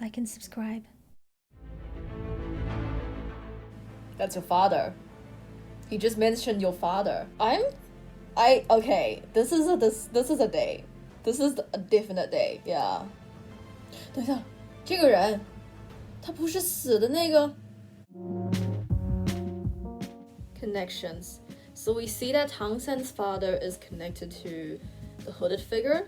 like and subscribe. That's your father. He just mentioned your father. Okay, this is a day. This is a definite day. Yeah. 等一下，这个人他不是死的那个 Connections. So we see that Tang San's father is connected to the hooded figure.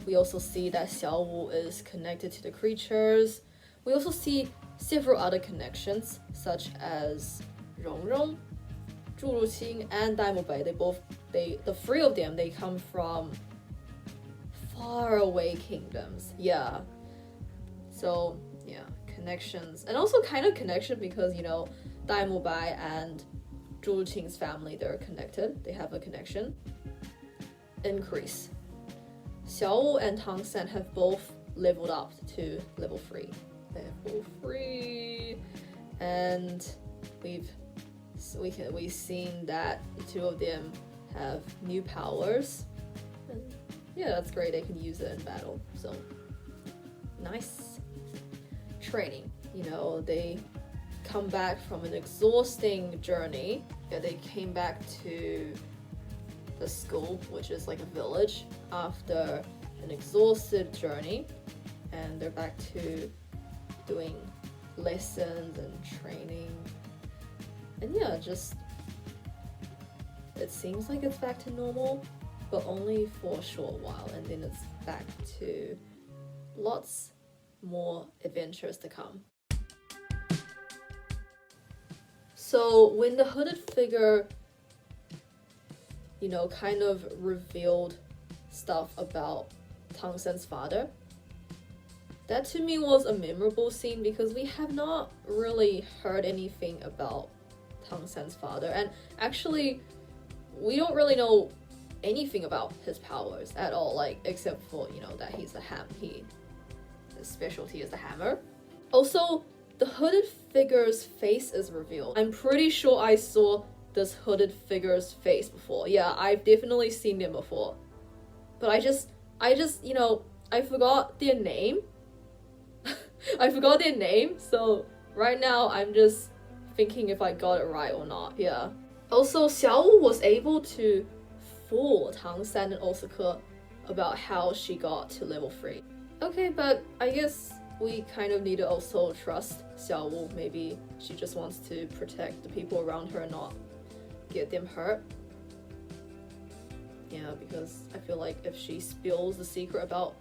We also see that Xiao Wu is connected to the creatures. We also see several other connections, such as Rongrong, Zhu Ruqing, and Dai Mu Bei. The three of them, they come from faraway kingdoms. Yeah. So, yeah, connections. And also kind of connection because, Dai Mu Bei and Zhu Ruqing's family, they're connected. They have a connection. Increase. Xiao Wu and Tang San have both leveled up to level 3. Level 3. And we've seen that the two of them have new powers. And yeah, that's great. They can use it in battle. So nice. Training. They come back from an exhausting journey. Yeah, they came back to the school, which is like a village, after an exhausted journey, and they're back to doing lessons and training. And yeah, it seems like it's back to normal, but only for a short while, and then it's back to lots more adventures to come. So when the hooded figure, kind of revealed stuff about Tang San's father, that to me was a memorable scene because we have not really heard anything about Tang San's father, and actually we don't really know anything about his powers at all, except for that he's his specialty is the hammer. Also, the hooded figure's face is revealed. I'm pretty sure I saw this hooded figure's face before. Yeah, I've definitely seen them before, but I just I forgot their name. I forgot their name, so right now I'm just thinking if I got it right or not. Yeah. Also, Xiao Wu was able to fool Tang San and Osaka about how she got to level 3. Okay, but I guess we kind of need to also trust Xiao Wu. Maybe she just wants to protect the people around her and not get them hurt. Yeah, because I feel like if she spills the secret about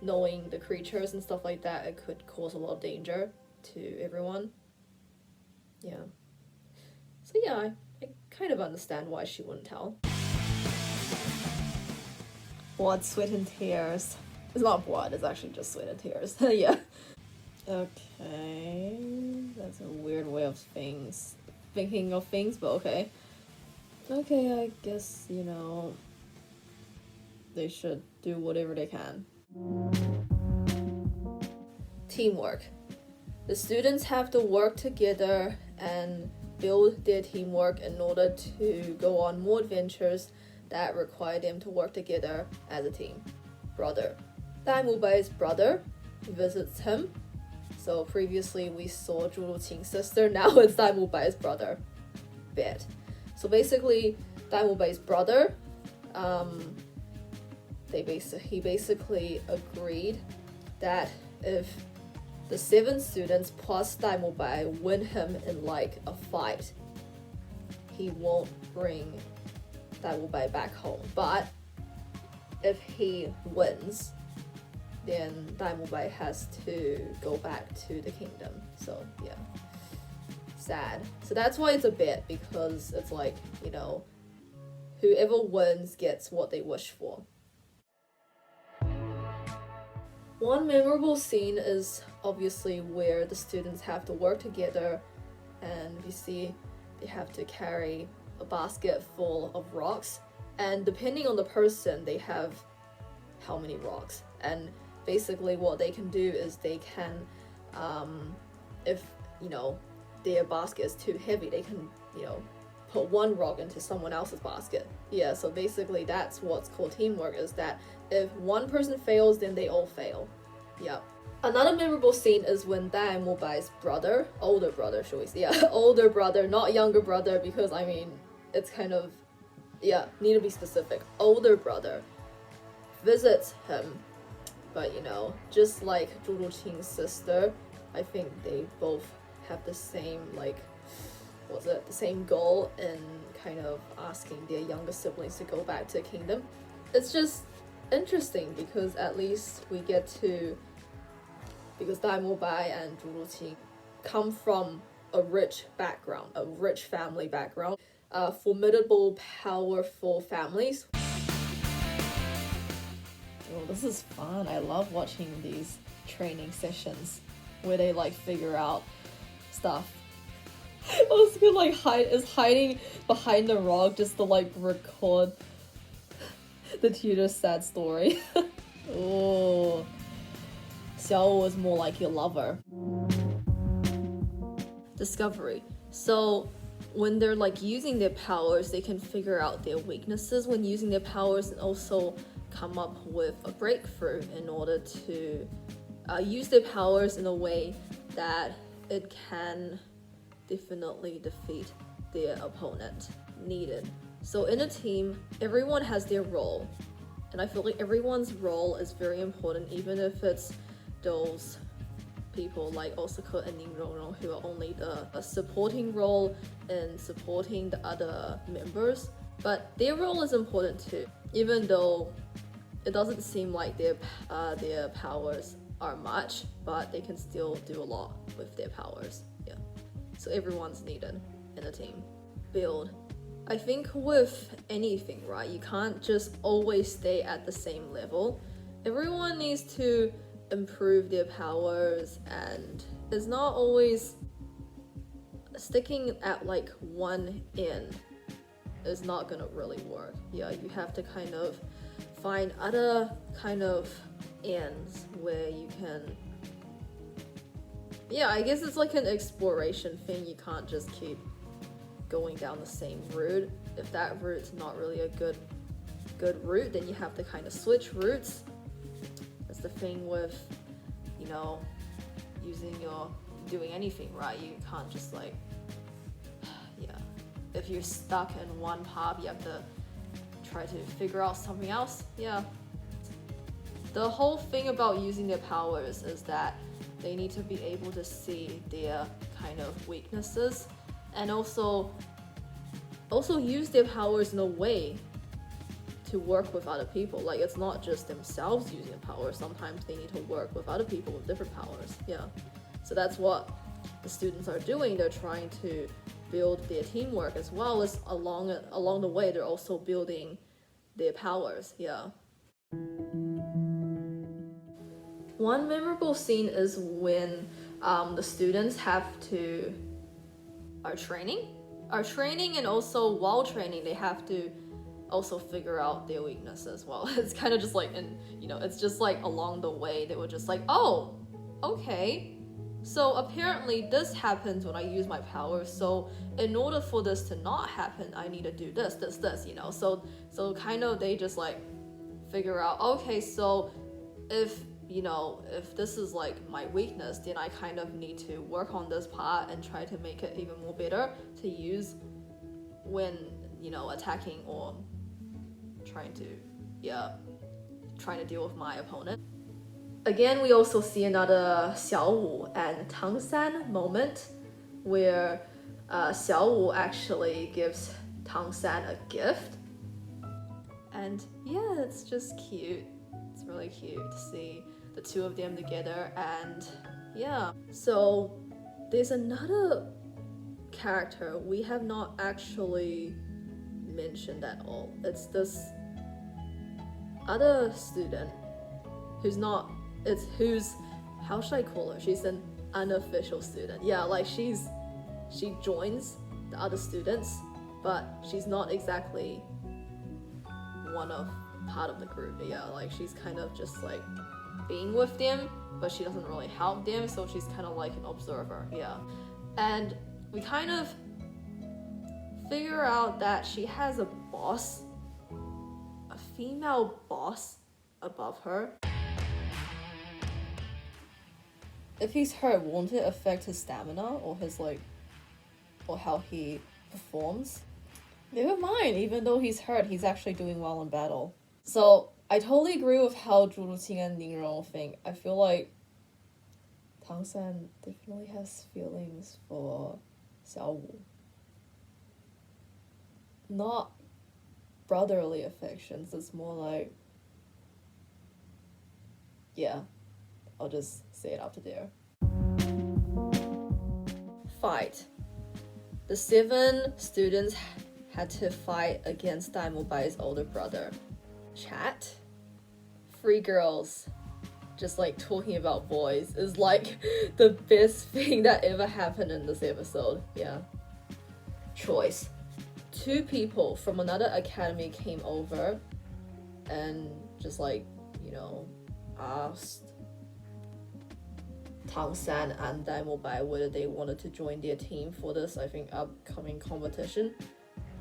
knowing the creatures and stuff like that, it could cause a lot of danger to everyone. Yeah. So yeah, I kind of understand why she wouldn't tell. Blood, sweat, and tears. It's not blood, it's actually just sweat and tears. Yeah. Okay. That's a weird way of thinking of things, but okay. Okay, I guess, they should do whatever they can. Teamwork. The students have to work together and build their teamwork in order to go on more adventures that require them to work together as a team. Brother. Dai Mu Bei's brother visits him. So previously we saw Zhu Ruqing's sister, now it's Dai Mu Bei's brother. Bad. So basically, Dai Mu Bei's brother, he basically agreed that if the 7 students plus Dai Mu Bei win him in a fight, he won't bring Dai Mu Bei back home. But if he wins, then Dai Mu Bei has to go back to the kingdom. So yeah, sad. So that's why it's a bet, because it's whoever wins gets what they wish for. One memorable scene is obviously where the students have to work together, and we see they have to carry a basket full of rocks, and depending on the person, they have how many rocks. And basically what they can do is they can, if their basket is too heavy, they can put one rock into someone else's basket. Yeah, so basically that's what's called teamwork, is that if one person fails, then they all fail. Yep. Another memorable scene is when Daimobai's brother, older brother, should we say? Yeah, older brother, not younger brother, because I mean, it's kind of, yeah, need to be specific. Older brother visits him, but you know, just like Zhu Qing's sister, I think they both have the same, like, the same goal in kind of asking their younger siblings to go back to the kingdom. It's just interesting because at least we get to, because Daimobai and Zhu Qing come from a rich background, a rich family background, formidable, powerful families. Oh, this is fun. I love watching these training sessions where they like figure out stuff. Oscar like is hiding behind the rock just to like record the tutor's sad story. Oh, Xiao is more like your lover. Discovery. So when they're like using their powers, they can figure out their weaknesses when using their powers, and also come up with a breakthrough in order to use their powers in a way that it can definitely defeat their opponent needed. So in a team, everyone has their role, and I feel like everyone's role is very important, even if it's those people like Osaka and Ninroro who are only a supporting role in supporting the other members, but their role is important too, even though it doesn't seem like their powers are much, but they can still do a lot with their powers. Yeah, so everyone's needed in a team. Build. I think with anything, right, you can't just always stay at the same level. Everyone needs to improve their powers, and it's not always sticking at like one end is not gonna really work. Yeah, you have to kind of find other kind of ends where you can, yeah, I guess it's like an exploration thing. You can't just keep going down the same route. If that route's not really a good route, then you have to kind of switch routes. That's the thing with, you know, doing anything, right? You can't just like, yeah, if you're stuck in one path, you have to try to figure out something else. Yeah, the whole thing about using their powers is that they need to be able to see their kind of weaknesses, and also use their powers in a way to work with other people. Like, it's not just themselves using power. Sometimes they need to work with other people with different powers. Yeah, so that's what the students are doing. They're trying to build their teamwork, as well as along the way they're also building their powers. Yeah. One memorable scene is when the students are training, and also while training they have to also figure out their weaknesses as well. It's kind of just like, it's just like along the way they were just like, oh, okay, so apparently this happens when I use my powers, so in order for this to not happen, I need to do this, so kind of they just like figure out, okay, so if this is like my weakness, then I kind of need to work on this part and try to make it even more better to use when, attacking or trying to deal with my opponent. Again, we also see another Xiaowu and Tangsan moment where Xiaowu actually gives Tangsan a gift, and yeah, it's just cute. It's really cute to see the two of them together. And yeah, so there's another character we have not actually mentioned at all. It's this other student who's how should I call her? She's an unofficial student. Yeah, like she joins the other students, but she's not exactly part of the group. Yeah, like she's kind of just like being with them, but she doesn't really help them, so she's kind of like an observer. Yeah, and we kind of figure out that she has a boss, a female boss above her. if he's hurt, won't it affect his stamina or his or how he performs? Never mind, even though he's hurt, he's actually doing well in battle. So I totally agree with how Zhu Ruqing and Ning Rong think. I feel like Tang San definitely has feelings for Xiao Wu. Not brotherly affections, it's more like, yeah, I'll just say it up to there. Fight. The 7 students had to fight against Dai Mubai's older brother. Chat. 3 girls just talking about boys is the best thing that ever happened in this episode. Yeah. Choice. 2 people from another academy came over and just asked Tang San and Dai Mubai whether they wanted to join their team for this, I think, upcoming competition.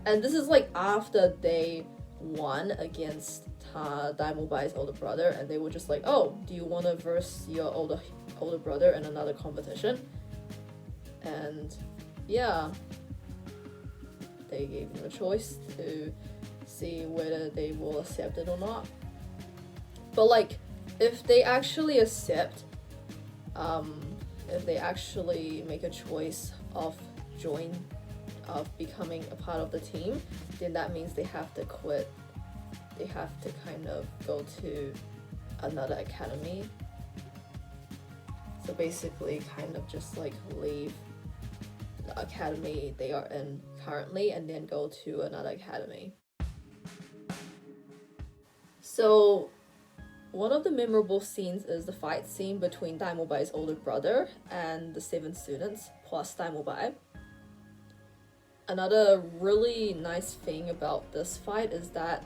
And this is after they won against Dai Mubai's older brother, and they were just oh, do you want to verse your older brother in another competition? And yeah, they gave them a choice to see whether they will accept it or not. But if they actually accept, if they actually make a choice of becoming a part of the team, then that means they have to quit. They have to kind of go to another academy. So basically kind of just leave the academy they are in currently and then go to another academy. So one of the memorable scenes is the fight scene between Dai Mubai's older brother and the 7 students plus Dai Mubai. Another really nice thing about this fight is that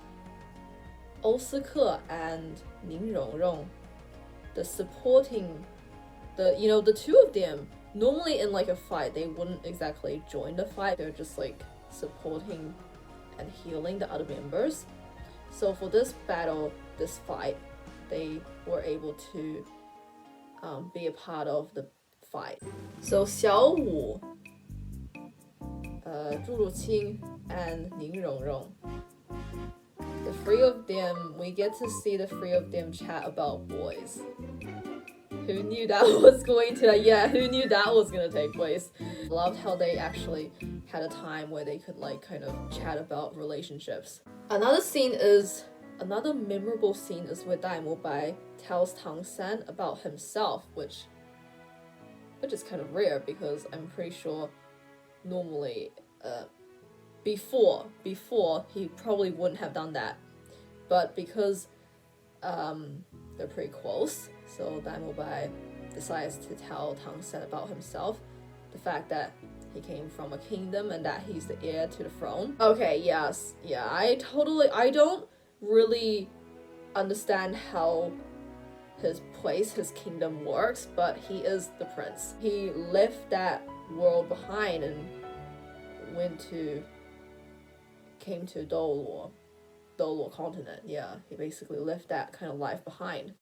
Osaka and Ning Rongrong, the 2 of them, normally in a fight they wouldn't exactly join the fight, they're just supporting and healing the other members. So for this battle, this fight, they were able to be a part of the fight. So Xiao Wu, Zhu Ruqing, and Ning Rongrong, the 3 of them, we get to see the 3 of them chat about boys. Who knew that was going to take place? Loved how they actually had a time where they could kind of chat about relationships. Another memorable scene is where Dai Mubai tells Tang San about himself, which is kind of rare because I'm pretty sure normally before he probably wouldn't have done that, but because they're pretty close, so Dai Mubai decides to tell Tang San about himself, the fact that he came from a kingdom and that he's the heir to the throne. Okay, yes, yeah, I don't really understand how his kingdom works, but he is the prince. He left that world behind and came to Douluo continent. Yeah, he basically left that kind of life behind.